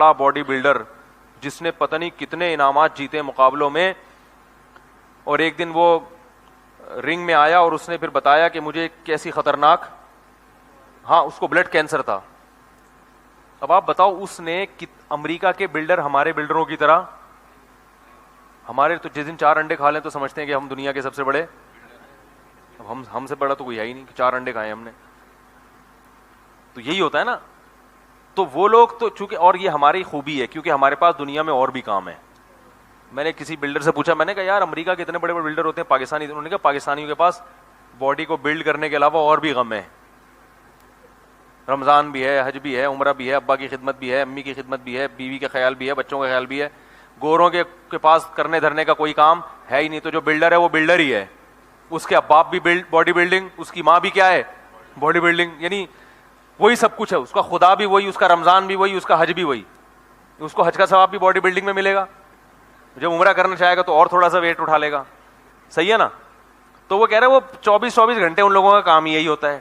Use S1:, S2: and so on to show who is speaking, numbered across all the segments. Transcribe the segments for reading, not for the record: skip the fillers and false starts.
S1: بڑا body builder جس نے پتہ نہیں کتنے انعامات جیتے مقابلوں میں, اور ایک دن وہ رنگ میں آیا اور اس نے پھر بتایا کہ مجھے کیسی خطرناک, ہاں اس کو بلڈ کینسر تھا. اب آپ بتاؤ اس نے امریکہ کے بلڈر ہمارے بلڈروں کی طرح, ہمارے تو جس دن 4 انڈے کھا لیں تو سمجھتے ہیں کہ ہم دنیا کے سب سے بڑے, اب ہم سے بڑا تو کوئی ہے ہی نہیں کہ 4 انڈے کھائے ہم نے. تو یہی ہوتا ہے نا. تو وہ لوگ تو چونکہ, اور یہ ہماری خوبی ہے کیونکہ ہمارے پاس دنیا میں اور بھی کام ہے. میں نے کسی بلڈر سے پوچھا, میں نے کہا یار امریکہ کے اتنے بڑے بڑے بلڈر ہوتے ہیں پاکستانی, انہوں نے کہا پاکستانیوں کے پاس باڈی کو بلڈ کرنے کے علاوہ اور بھی غم ہے. رمضان بھی ہے, حج بھی ہے, عمرہ بھی ہے, ابا کی خدمت بھی ہے, امی کی خدمت بھی ہے, بیوی کا خیال بھی ہے, بچوں کا خیال بھی ہے. گوروں کے پاس کرنے دھرنے کا کوئی کام ہے ہی نہیں. تو جو بلڈر ہے وہ بلڈر ہی ہے. اس کے باپ بھی باڈی بلڈنگ, اس کی ماں بھی کیا ہے, باڈی بلڈنگ, یعنی وہی سب کچھ ہے. اس کا خدا بھی وہی, اس کا رمضان بھی وہی, اس کا حج بھی وہی. اس کو حج کا ثواب بھی باڈی بلڈنگ میں ملے گا. جب عمرہ کرنا چاہے گا تو اور تھوڑا سا ویٹ اٹھا لے گا. صحیح ہے نا. تو وہ کہہ رہے ہیں وہ 24 گھنٹے ان لوگوں کا کام یہی ہوتا ہے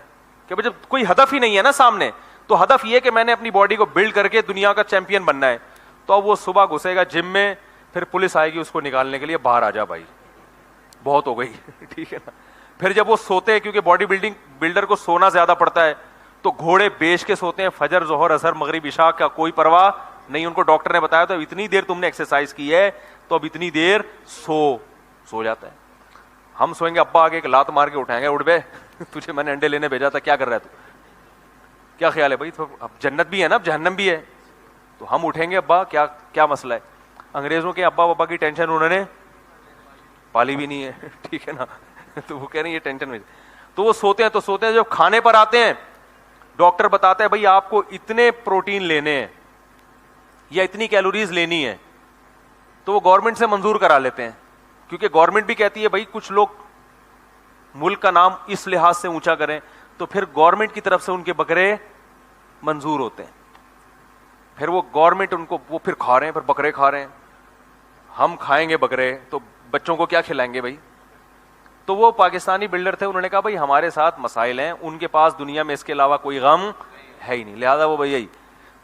S1: کہ جب کوئی ہدف ہی نہیں ہے نا سامنے, تو ہدف یہ کہ میں نے اپنی باڈی کو بلڈ کر کے دنیا کا چیمپئن بننا ہے. تو اب وہ صبح گھسے گا جم میں, پھر پولیس آئے گی اس کو نکالنے کے لیے, باہر آ جا بھائی بہت ہو گئی. ٹھیک ہے نا. پھر جب وہ سوتے ہیں, کیونکہ باڈی بلڈر کو سونا زیادہ پڑتا ہے, تو گھوڑے بیچ کے سوتے ہیں, فجر ظہر عصر مغرب عشاء کا کوئی پرواہ نہیں. ان کو ڈاکٹر نے بتایا تو اتنی دیر تم نے ایکسرسائز کی ہے تو اب اتنی دیر سو جاتا ہے. ہم سوئیں گے, ابا آگے ایک لات مار کے اٹھائیں گے, اٹھ بے تجھے میں نے انڈے لینے بھیجا تھا, کیا کر رہا ہے تو, کیا خیال ہے بھائی, تو اب جنت بھی ہے نا, اب جہنم بھی ہے. تو ہم اٹھیں گے, ابا کیا مسئلہ ہے. انگریزوں کے ابا ابا کی ٹینشن انہوں نے پالی بھی نہیں ہے. ٹھیک ہے نا. تو وہ کہہ رہے ہیں یہ ٹینشن میں, تو وہ سوتے ہیں. تو سوتے ہیں, جب کھانے پر آتے ہیں ڈاکٹر بتاتا ہے بھائی آپ کو اتنے پروٹین لینے ہیں یا اتنی کیلوریز لینی ہے, تو وہ گورنمنٹ سے منظور کرا لیتے ہیں. کیونکہ گورنمنٹ بھی کہتی ہے بھائی کچھ لوگ ملک کا نام اس لحاظ سے اونچا کریں, تو پھر گورنمنٹ کی طرف سے ان کے بکرے منظور ہوتے ہیں. پھر وہ گورنمنٹ ان کو وہ پھر کھا رہے ہیں, پھر بکرے کھا رہے ہیں. ہم کھائیں گے بکرے تو بچوں کو کیا کھلائیں گے بھائی. تو وہ پاکستانی بلڈر تھے, انہوں نے کہا بھائی ہمارے ساتھ مسائل ہیں, ان کے پاس دنیا میں اس کے علاوہ کوئی غم ہے ہی نہیں, لہذا وہ بھائی.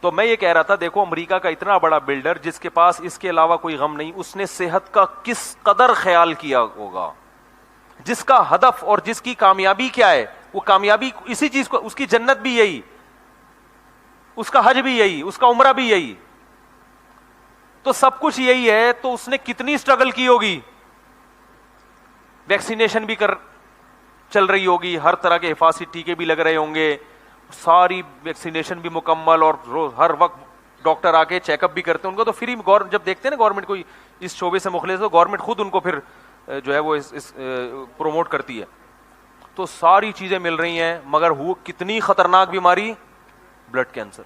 S1: تو میں یہ کہہ رہا تھا, دیکھو امریکہ کا اتنا بڑا بلڈر جس کے پاس اس کے علاوہ کوئی غم نہیں, اس نے صحت کا کس قدر خیال کیا ہوگا. جس کا ہدف اور جس کی کامیابی کیا ہے, وہ کامیابی اسی چیز کو, اس کی جنت بھی یہی, اس کا حج بھی یہی, اس کا عمرہ بھی یہی, تو سب کچھ یہی ہے. تو اس نے کتنی اسٹرگل کی ہوگی. ویکسینیشن بھی چل رہی ہوگی, ہر طرح کے حفاظتی ٹیکے بھی لگ رہے ہوں گے, ساری ویکسینیشن بھی مکمل, اور ہر وقت ڈاکٹر آ کے چیک اپ بھی کرتے ہیں ان کو. تو فری جب دیکھتے ہیں نا گورنمنٹ کوئی اس شعبے سے مخلص, تو گورنمنٹ خود ان کو پھر جو ہے وہ پروموٹ کرتی ہے. تو ساری چیزیں مل رہی ہیں, مگر کتنی خطرناک بیماری, بلڈ کینسر.